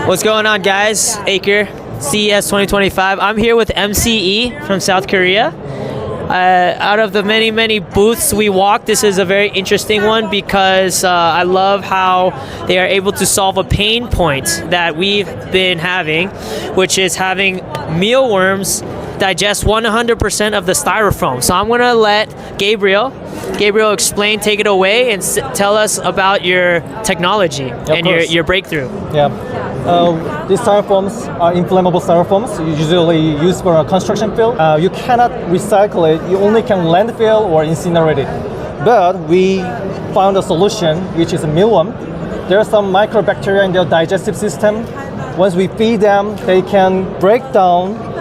What's going on, guys? Acre, CES 2025. I'm here with MCE from South Korea. Out of the many booths we walked, this is a very interesting one because I love how they are able to solve a pain point that we've been having, which is having mealworms digest 100% of the styrofoam. So I'm gonna let Gabriel explain, take it away, and tell us about your technology and your breakthrough. Yeah. These styrofoams are inflammable styrofoams, usually used for a construction field. You cannot recycle it, you only can landfill or incinerate it. But we found a solution, which is a mealworm. There are some microbacteria in their digestive system. Once we feed them, they can break down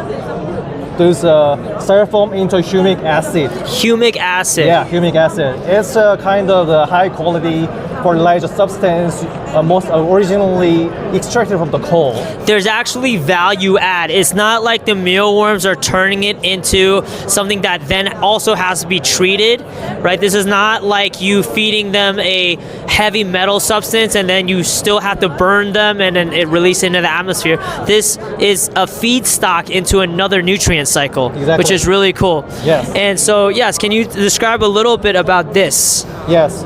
those styrofoam into humic acid. Humic acid? Yeah, humic acid. It's a kind of a high quality fertilizer substance, most originally extracted from the coal. There's actually value add. It's not like the mealworms are turning it into something that then also has to be treated, right? This is not like you feeding them a heavy metal substance and then you still have to burn them and then it releases into the atmosphere. This is a feedstock into another nutrient cycle, which is really cool. Yes. And so, yes, can you describe a little bit about this? Yes.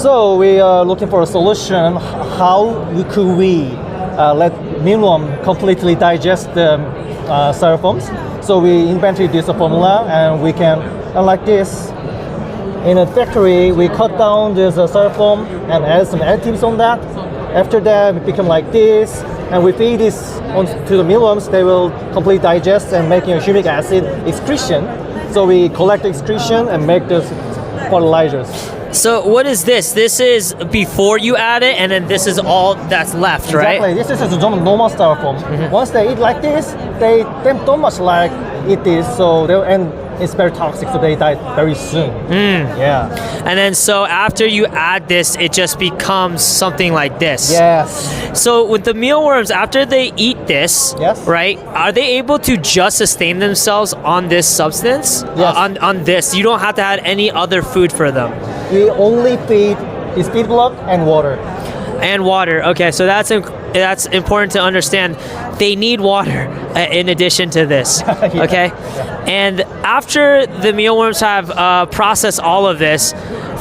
So we are looking for a solution. How could we let mealworm completely digest the styrofoams? So we invented this formula, and we can, unlike this, in a factory, we cut down this styrofoam and add some additives on that. After that, it become like this, and we feed this to the mealworms. They will completely digest and making a humic acid excretion. So we collect the excretion and make those fertilizers. So what is this? This is before you add it, and then this is all that's left, right? Exactly. This is a normal styrofoam. Mm-hmm. Once they eat like this, they don't much like eat this, so and it's very toxic, so they die very soon. Yeah. And then so after you add this, it just becomes something like this. Yes. So with the mealworms, after they eat this, yes, right, are they able to just sustain themselves on this substance? Yes. On this, you don't have to add any other food for them. We only feed this feed block and water. And water. Okay, so that's important to understand. They need water in addition to this. Yeah. Okay, yeah. And after the mealworms have processed all of this,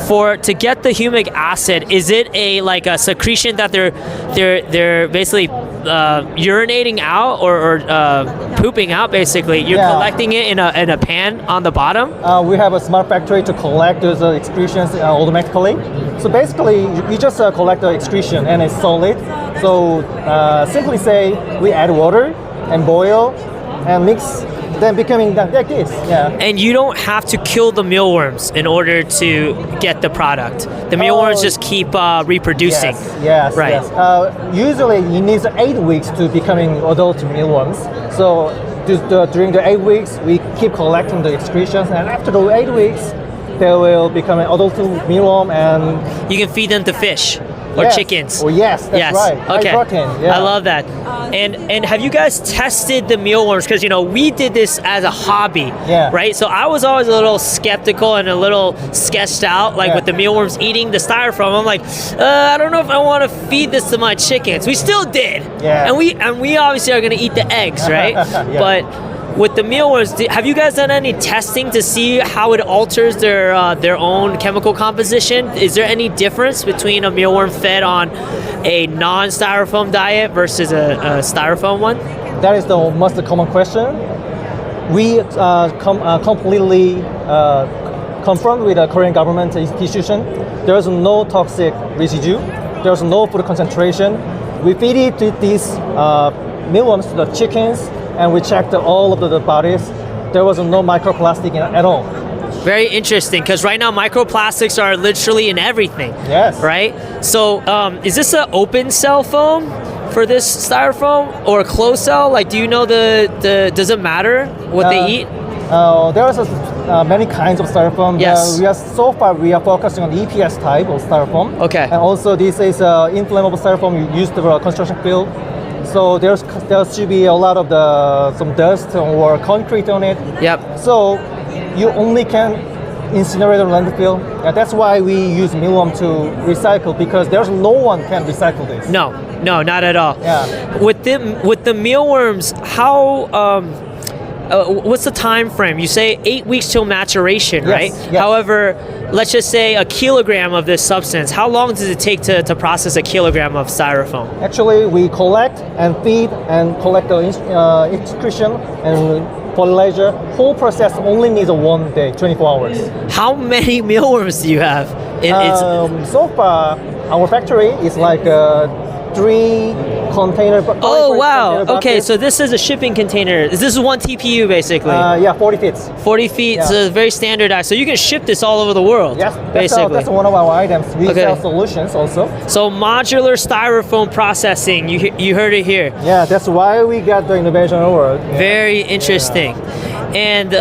to get the humic acid, is it like a secretion that they're basically urinating out or pooping out? Basically, you're collecting it in a pan on the bottom. We have a smart factory to collect those excretions automatically. So basically, we just collect the excretion and it's solid. So simply say we add water and boil and mix, then becoming like this. Yeah. And you don't have to kill the mealworms in order to get the product. The mealworms just keep reproducing. Yes. Right. Yes. Usually it needs 8 weeks to becoming adult mealworms. So during the 8 weeks, we keep collecting the excretions, and after the 8 weeks, they will become an adult mealworm, and you can feed them to fish. Or chickens. Oh yes, that's right. Okay. High protein. Yeah. I love that. And have you guys tested the mealworms? Because we did this as a hobby, right? So I was always a little skeptical and a little sketched out, like with the mealworms eating the styrofoam. I'm like, I don't know if I want to feed this to my chickens. We still did, and we obviously are going to eat the eggs, right? But with the mealworms, have you guys done any testing to see how it alters their own chemical composition? Is there any difference between a mealworm fed on a non-styrofoam diet versus a styrofoam one? That is the most common question. We completely confront with the Korean government institution. There is no toxic residue. There is no food concentration. We feed it to these mealworms to the chickens, and we checked all of the bodies. There was no microplastic at all. Very interesting, because right now microplastics are literally in everything. Yes. Right? So is this an open cell foam for this styrofoam or a closed cell? Like, do you know does it matter what they eat? There are many kinds of styrofoam. Yes. So far we are focusing on the EPS type of styrofoam. Okay. And also this is inflammable styrofoam used for a construction field. So there should be a lot of some dust or concrete on it. Yep. So you only can incinerate or landfill. That's why we use mealworm to recycle, because there's no one can recycle this. No. No, not at all. Yeah. With the mealworms, how what's the time frame? You say 8 weeks till maturation, Yes, right? yes. However, let's just say a kilogram of this substance. How long does it take to process a kilogram of styrofoam? Actually, we collect and feed and collect the excretion and fertilizer. Whole process only needs 1 day, 24 hours. How many mealworms do you have? So far, our factory is like 3 container. Oh wow! Container Okay, buckets. so this is a shipping container. This is 1 TPU basically. Yeah, 40 feet. 40 feet, Yeah. so very standardized. So you can ship this all over the world. Yes, basically. that's one of our items. We Okay. sell solutions also. So modular styrofoam processing. You heard it here. Yeah, that's why we got the innovation award. Yeah. Very interesting. And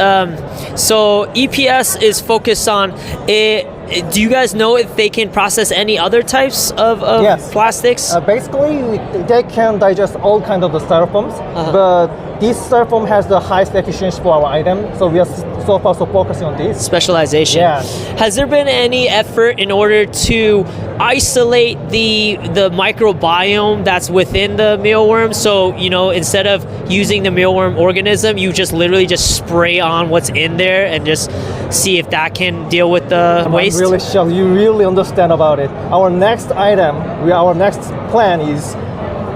so EPS is focused on it. Do you guys know if they can process any other types of Yes. plastics? Basically, they can digest all kinds of the styrofoams, but this styrofoam has the highest efficiency for our item, so we are so far focusing on this. Specialization. Yeah. Has there been any effort in order to isolate the microbiome that's within the mealworm? So, instead of using the mealworm organism, you just literally just spray on what's in there and just see if that can deal with the waste? I'm really shocked. You really understand about it. Our next item, our next plan is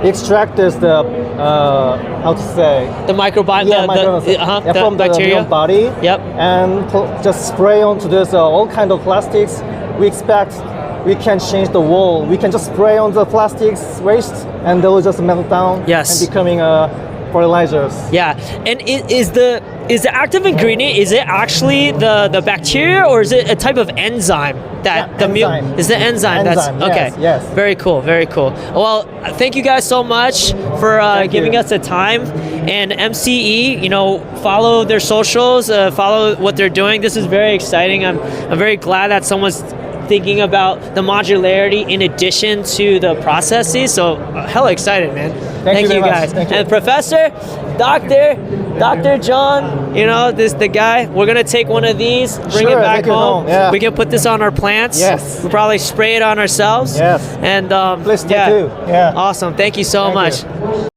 extract the how to say? The microbiome, the from bacteria. the body. Yep. And just spray onto this all kind of plastics. We expect we can change the wall. We can just spray on the plastics waste, and they will just melt down. Yes. And becoming fertilizers. Yeah, and is the active ingredient, is it actually the bacteria, or is it a type of enzyme that the meal enzyme. is the enzyme? Enzyme, That's okay. yes. Very cool, very cool. Well, thank you guys so much for giving you. us the time. And MCE, follow their socials, follow what they're doing. This is very exciting. I'm very glad that someone's thinking about the modularity in addition to the processes. So hella excited, man. Thank you very much. guys. Thank you. And Professor, Dr. John, this the guy. We're gonna take one of these, bring Sure, it back take it home. home, yeah. We can put this on our plants. Yes. We'll probably spray it on ourselves. Yes. And Please do yeah. too. Yeah. Awesome. Thank you so Thank much. you.